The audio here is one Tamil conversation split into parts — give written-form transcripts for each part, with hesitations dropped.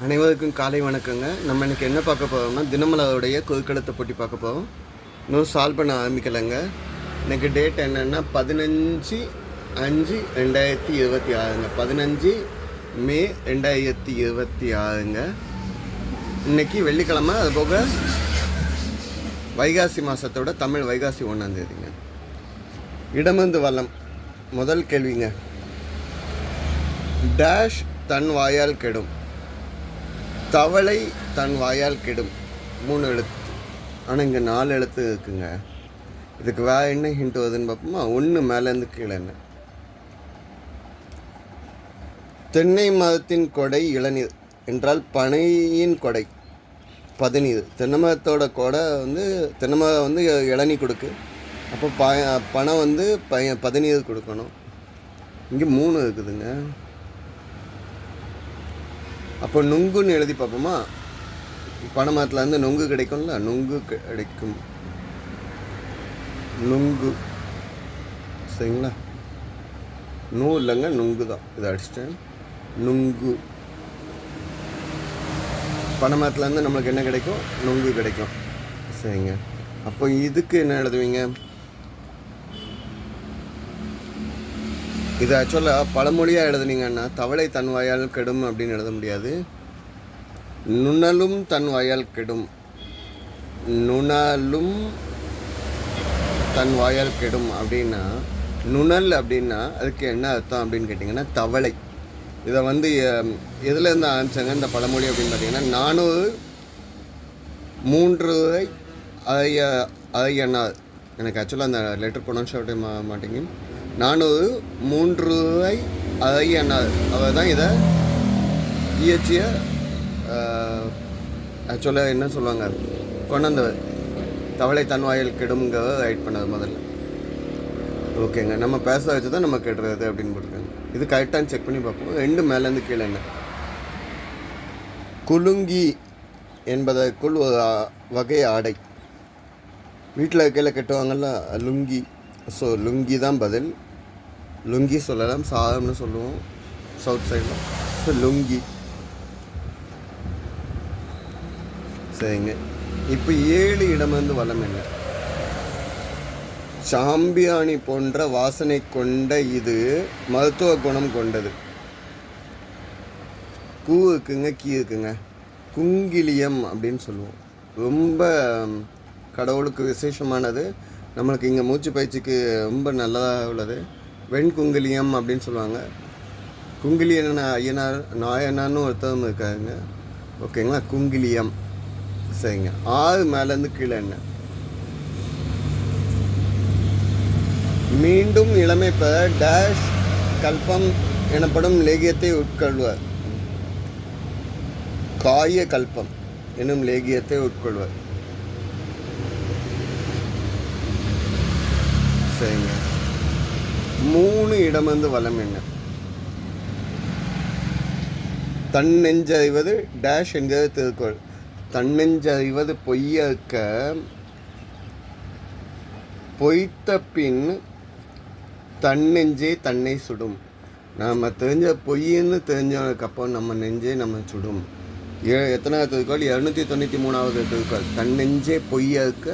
அனைவருக்கும் காலை வணக்கங்க. நம்ம இன்றைக்கி என்ன பார்க்க போகிறோம்னா தினமலருடைய கொதுக்கெழுத்து போட்டி பார்க்க போகிறோம். இன்னும் சால்வ் பண்ண ஆரம்பிக்கலைங்க. இன்றைக்கி டேட் என்னென்னா 15/5/2026ங்க. 15 மே 2026ங்க. இன்றைக்கி வெள்ளிக்கிழமை. அதுபோக வைகாசி மாதத்தோட தமிழ் வைகாசி 1ஆம் தேதிங்க. இடமிருந்து வல்லம். முதல் கேள்விங்க. டேஷ் தன் வாயால் கெடும், தவளை தன் வாயால் கெடும். 3 எழுத்து. ஆனால் இங்கே 4 எழுத்து இருக்குங்க. இதுக்கு வேறு என்ன ஹிண்ட் வருதுன்னு பார்ப்போமா? 1 மேலேருந்து கீழே என்ன? தென்னை மரத்தின் கொடை இளநீர் என்றால் பனையின் கொடை பதநீர். தென்னை மரத்தோட கொடை தென்னை மரம் இளநீர் கொடுக்கு. அப்போ பனை பதநீர் கொடுக்கணும். இங்கே 3 இருக்குதுங்க. அப்போ நுங்குன்னு எழுதி பார்ப்போமா? பனை மரத்துலேருந்து நுங்கு கிடைக்கும்ல, நுங்கு கிடைக்கும். நுங்கு சரிங்களா? இல்லைங்க, நுங்கு தான். இதை அடிச்சிட்டேன். நுங்கு. பனை மரத்துலேருந்து நம்மளுக்கு என்ன கிடைக்கும்? நுங்கு கிடைக்கும். சரிங்க. அப்போ இதுக்கு என்ன எழுதுவீங்க? இது ஆக்சுவலாக பழமொழியாக எழுதுனீங்கன்னா தவளை தன் வாயால் கெடும் அப்படின்னு எழுத முடியாது. நுணலும் தன் வாயால் கெடும். நுணலும் தன் வாயால் கெடும் அப்படின்னா, நுணல் அப்படின்னா அதுக்கு என்ன அர்த்தம் அப்படின்னு கேட்டிங்கன்னா தவளை. இதை எதுலேருந்து ஆரம்பிச்சாங்க இந்த பழமொழி அப்படின்னு பார்த்தீங்கன்னா 403 அதையனார். எனக்கு ஆக்சுவலாக அந்த லெட்டர் ப்ரொனவுன்ஸ் ஆக மாட்டேங்க. 403 அதையனார் அவர் தான் இதை இயற்றிய. ஆக்சுவலாக என்ன சொல்லுவாங்க, கொண்டந்தவர். தவளை தன் வாயில் கெடுங்கிறத ரைட் பண்ணது முதல்ல. ஓகேங்க. நம்ம பேச வச்சு தான் நம்ம கெடுறது அப்படின்னு போட்டிருக்காங்க. இது கரெக்டானு செக் பண்ணி பார்ப்போம். 2 மேலேருந்து கீழே என்ன? குலுங்கி என்பதற்குள் ஒரு வகை ஆடை. வீட்டில் கீழே கட்டுவாங்கள்ல, லுங்கி. ஸோ லுங்கி தான் பதில். லுங்கி சொல்லலாம், சாதம்னு சொல்லுவோம் சவுத் சைடில். ஸோ லுங்கி. சரிங்க. இப்போ 7 இடமிருந்து வலம் என்ன? சாம்பியாணி போன்ற வாசனை கொண்ட இது மருத்துவ குணம் கொண்டது. கூ இருக்குங்க, கீ இருக்குங்க. குங்கிலியம் அப்படின்னு சொல்லுவோம். ரொம்ப கடவுளுக்கு விசேஷமானது. நம்மளுக்கு இங்கே மூச்சு பயிற்சிக்கு ரொம்ப நல்லதாக உள்ளது. வெண்குங்கிலியம் அப்படின்னு சொல்லுவாங்க. குங்கிலியன் ஐயனார் நாயனார்னு ஒருத்தவங்க இருக்காங்க. ஓகேங்களா? குங்கிலியம். சரிங்க. 6 மேலேருந்து கீழே என்ன? மீண்டும் இளமை பெற டேஷ் கல்பம் எனப்படும் லேகியத்தை உட்கொள்வர். காய கல்பம் எனும் லேகியத்தை உட்கொள்வர். சரிங்க. 3 இடமிருந்து வலம் என்ன? தன்னெஞ்சறிவது டேஷ் என்கிறது திருக்குறள். தன்னெஞ்சறிவது பொய்யற்க பொய்த்த பின் தன்னெஞ்சே தன்னை சுடும். நம்ம தெரிஞ்ச பொய்ன்னு தெரிஞ்சதுக்கப்புறம் நம்ம நெஞ்சே நம்ம சுடும். எத்தனாவது திருக்குறள்? 293வது திருக்குறள். தன்னெஞ்சே பொய்யற்க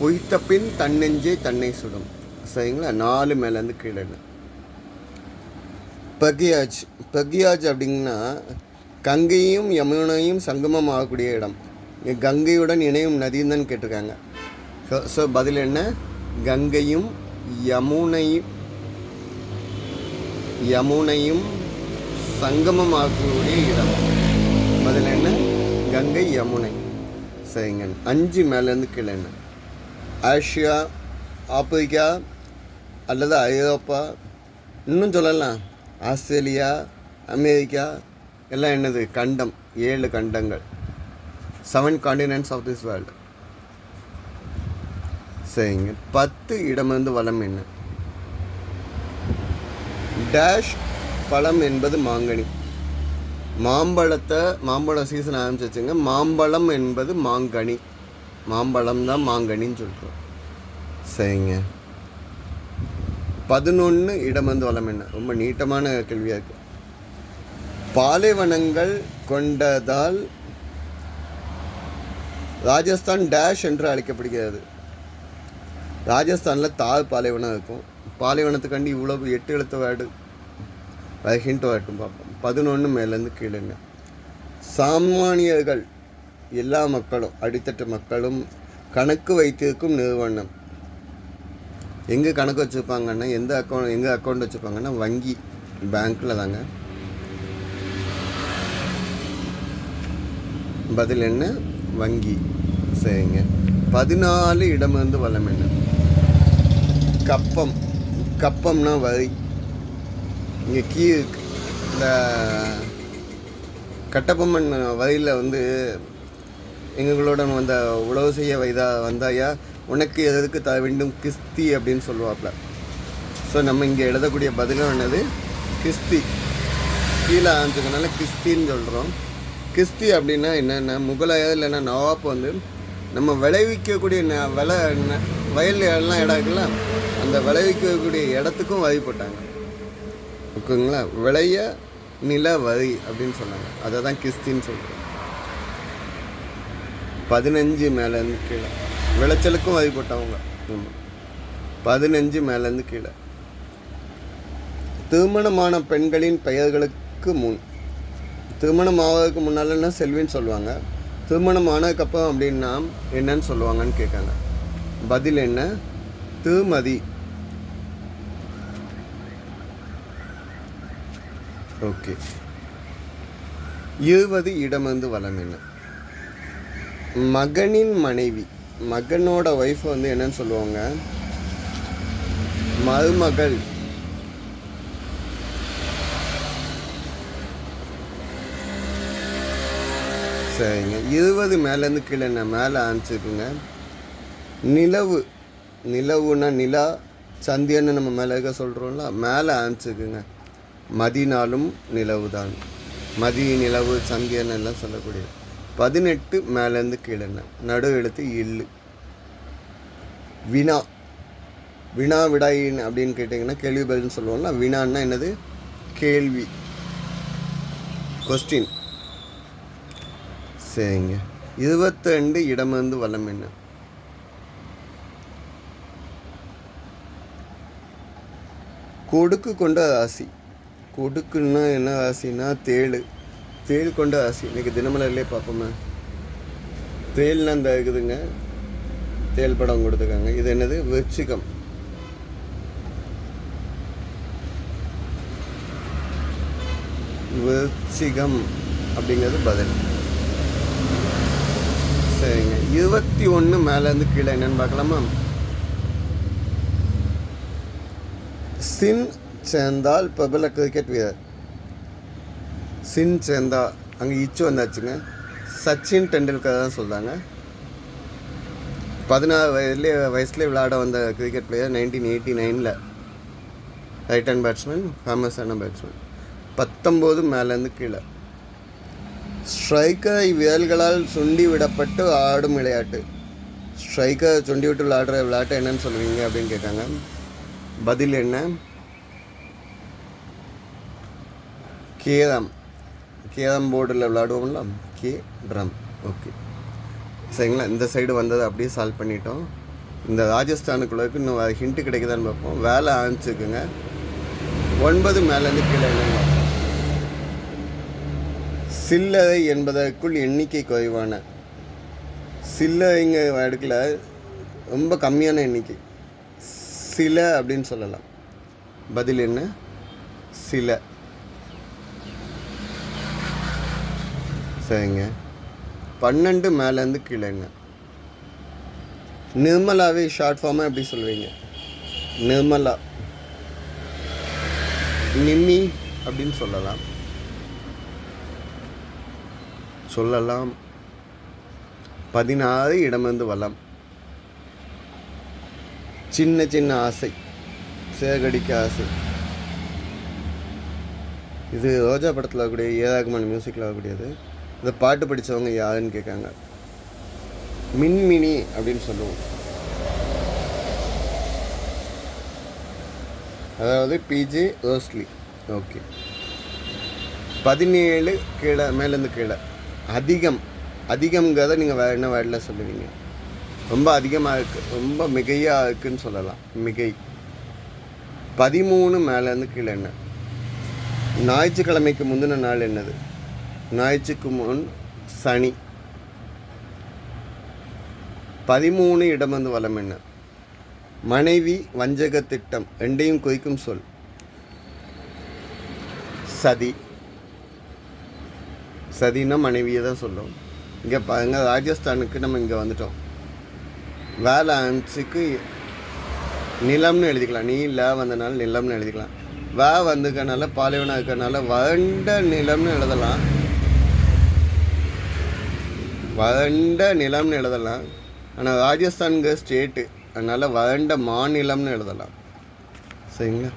பொய்த்த பின் தன்னெஞ்சே தன்னை சுடும். சரிங்களா? 4 மேலேருந்து கீழே. பகியாஜ். பகியாஜ் அப்படின்னா கங்கையும் யமுனையும் சங்கமம் ஆகக்கூடிய இடம். கங்கையுடன் இணையும் நதின்னு தான் கேட்டிருக்காங்க. ஸோ பதில் என்ன? கங்கையும் யமுனையும் சங்கமம் ஆகக்கூடிய இடம். பதில் என்ன? கங்கை யமுனை. சரிங்க. 5 மேலேருந்து கீழே என்ன? ஆசியா, ஆப்பிரிக்கா அல்லது ஐரோப்பா, இன்னும் சொல்லலாம் ஆஸ்திரேலியா, அமெரிக்கா எல்லாம் என்னது? கண்டம். 7 கண்டங்கள். 7 காண்டினென்ட்ஸ் ஆஃப் திஸ் வேர்ல்டு. சரிங்க. 10 இடமிருந்து வலம் என்ன? டேஷ் பழம் என்பது மாங்கனி. மாம்பழம் சீசன் ஆரம்பிச்சிச்சுங்க. மாம்பழம் என்பது மாங்கனி. மாம்பழம் தான் மாங்கனின்னு சொல்கிறோம். சரிங்க. 11 இடமிருந்து வலம் என்ன? ரொம்ப நீட்டமான கேள்வியாக இருக்குது. பாலைவனங்கள் கொண்டதால் ராஜஸ்தான் டேஷ் என்று அழைக்கப்படுகிறது. ராஜஸ்தானில் தாழ் பாலைவனம் இருக்கும். பாலைவனத்துக்காண்டி இவ்வளவு 8 எழுத்து வேர்டு ஹிண்ட் வரட்டும் பார்ப்போம். 11 மேலேருந்து கீழேங்க. சாமானியர்கள் எல்லா மக்களும், அடித்தட்டு மக்களும் கணக்கு வைத்திருக்கும் நிறுவனம். எங்கே கணக்கு வச்சுருப்பாங்கன்னா, எங்கே அக்கௌண்ட் வச்சுருப்பாங்கன்னா வங்கி, பேங்க்கில் தாங்க. பதில் என்ன? வங்கி. சரிங்க. 14 இடமிருந்து வளம் என்ன? கப்பம். கப்பம்னா வரி. இங்கே இந்த கட்டபொம்மன் வரியில் வந்து எங்களோட வந்த உழவு செய்ய வந்தாயா உனக்கு எதற்கு வேண்டும் கிஸ்தி அப்படின்னு சொல்லுவாப்புல. ஸோ நம்ம இங்கே எழுதக்கூடிய பதிலும் என்னது? கிஸ்தி. கீழே ஆரம்பிச்சதுனால கிஸ்தின்னு சொல்கிறோம். கிஸ்தி அப்படின்னா என்னென்ன, முகலாயர் இல்லைன்னா நவாப் வந்து நம்ம விளைவிக்கக்கூடிய வயல் எல்லாம் இடம் இருக்குல்ல, அந்த விளைவிக்கக்கூடிய இடத்துக்கும் வரி போட்டாங்க. ஓகேங்களா? விளைய நில வரி அப்படின்னு சொன்னாங்க. அதை தான் கிஸ்தின்னு சொல்கிறோம். 15 மேலேருந்து கீழே விளைச்சலுக்கும் வரி போட்டவங்க. 15 மேலேருந்து கீழே. திருமணமான பெண்களின் பெயர்களுக்கு முன். திருமணம் ஆவதற்கு முன்னாலன்னா செல்வின்னு சொல்லுவாங்க. திருமணம் ஆனதுக்கப்புறம் அப்படின்னா என்னன்னு சொல்லுவாங்கன்னு கேட்காங்க. பதில் என்ன? திருமதி. ஓகே. 20 இடமிருந்து வளம் என்ன? மகனின் மனைவி. மகனோட ஒய்ஃப் வந்து என்னன்னு சொல்லுவாங்க? மருமகள். சரிங்க. 20 மேலேருந்து கீழே என்ன? மேலே ஆரம்பிச்சுக்குங்க. நிலவு. நிலவுன்னா நிலா, சந்தியன்னு நம்ம மேலே இருக்க சொல்கிறோம்ல, மேலே ஆரம்பிச்சுக்குங்க. மதினாலும் நிலவு தான். மதி, நிலவு, சந்தியன் எல்லாம் சொல்லக்கூடியது. 18 மேலேருந்து கீழே என்ன? நடு எழுத்து இல்லு. வினா. வினா விடாயின் அப்படின்னு கேட்டிங்கன்னா கேள்வி பதில்னு சொல்லுவோம்ல. வினான்னா என்னது? கேள்வி, கொஸ்டின். சரிங்க. 22 இடமிருந்து வளம் என்ன? கொடுக்கு கொண்ட ராசி. கொடுக்குன்னா என்ன ராசின்னா தேள். தேள் கொண்ட ராசி. இன்றைக்கி தினமலர்லேயே பார்ப்போமே. தேள்னா இந்த இருக்குதுங்க, தேள் படம் கொடுத்துருக்காங்க. இது என்னது? விருச்சிகம். விருச்சிகம் அப்படிங்கிறது பதில். சரிங்க. 21 மேலேருந்து கீழே என்னன்னு பார்க்கலாமா? சின் சேர்ந்தால் பிரபல கிரிக்கெட் வீரர். சின் சேர்ந்தா அங்கே இச்சு வந்தாச்சுங்க. சச்சின் டெண்டுல்கர் தான் சொல்கிறாங்க. 16 வயசுலேயே விளையாட வந்த cricket player. 1989 right hand batsman, ஃபேமஸான பேட்ஸ்மேன். 19 மேலேருந்து கீழே. ஸ்ட்ரைக்கர் விரல்களால் சுண்டி விடப்பட்டு ஆடும் விளையாட்டு. ஸ்ட்ரைக்கர் சுண்டி விட்டு விளையாடுற விளையாட்டு என்னன்னு சொல்லுவீங்க அப்படின்னு கேட்காங்க. பதில் என்ன? கேரம். கேரம் போர்டில் விளையாடுவோம்ல, ட்ரம். ஓகே. சரிங்களா? இந்த சைடு வந்ததை அப்படியே சால்வ் பண்ணிட்டோம். இந்த ராஜஸ்தானுக்குள்ளே இன்னும் ஹிண்ட்டு கிடைக்குதான்னு பார்ப்போம். வேலை ஆரம்பிச்சுக்குங்க. 9 மேலேருந்து கீழே என்னங்க? சில்லறை என்பதற்குள் எண்ணிக்கை குறைவான. சில்லறைங்க இடத்துல ரொம்ப கம்மியான எண்ணிக்கை. சில அப்படின்னு சொல்லலாம். பதில் என்ன? சில. சரிங்க. 12 மேலேருந்து கீழேங்க. நிர்மலாவே ஷார்ட் ஃபார்மாக எப்படி சொல்லுவீங்க? நிர்மலா. நிம்மி அப்படின்னு சொல்லலாம். 16 இடமிருந்து வளம். சின்ன சின்ன ஆசை, சேகடிக்க ஆசை. இது ரோஜா படத்தில் வரக்கூடிய ஏராகமான மியூசிக்கில் வரக்கூடியது. இந்த பாட்டு படித்தவங்க யாருன்னு கேட்காங்க. மின்மினி அப்படின்னு சொல்லுவோம். அதாவது பிஜே ரோஸ்லி. ஓகே. 17 கீழே, மேலேருந்து கீழே. அதிகம் அதிகம்ங்கிறத நீங்கள் என்ன வேர்டில் சொல்லுவீங்க? ரொம்ப அதிகமாக இருக்குது, ரொம்ப மிகையாக இருக்குதுன்னு சொல்லலாம். மிகை. 13 மேலேருந்து கீழே என்ன? ஞாயிற்றுக்கிழமைக்கு முந்தின நாள் என்னது? ஞாயிற்றுக்கு முன் சனி. 13 இடமந்து வலம் என்ன? மனைவி வஞ்சக திட்டம், ரெண்டையும் குறிக்கும் சொல். சதி. சதினா மனைவியை தான் சொல்லும். இங்கே பாருங்க, ராஜஸ்தானுக்கு நம்ம இங்கே வந்துட்டோம். வேலை அன்ஸுக்கு நிலம்னு எழுதிக்கலாம். நீல வந்தனால நிலம்னு எழுதிக்கலாம். வந்துக்கனால பாலைவனம் இருக்கிறனால வறண்ட நிலம்னு எழுதலாம். வறண்ட நிலம்னு எழுதலாம். ஆனால் ராஜஸ்தான்கிற ஸ்டேட்டு, அதனால் வறண்ட மாநிலம்னு எழுதலாம். சரிங்களா?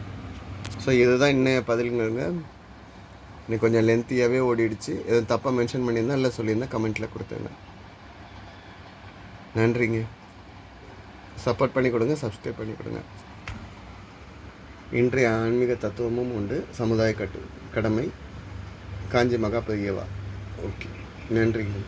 ஸோ இதுதான் இன்னும் பதில்களுங்க. இன்னைக்கு கொஞ்சம் லென்த்தியாகவே ஓடிடுச்சு. எதுவும் தப்பாக மென்ஷன் பண்ணியிருந்தா இல்லை சொல்லியிருந்தேன், கமெண்ட்டில் கொடுத்துருங்க. நன்றிங்க. சப்போர்ட் பண்ணி கொடுங்க, சப்ஸ்கிரைப் பண்ணி கொடுங்க. இன்றைய ஆன்மீக தத்துவமும் உண்டு, சமுதாய கடமை, காஞ்சி மகா பெரியவா. ஓகே, நன்றிங்க.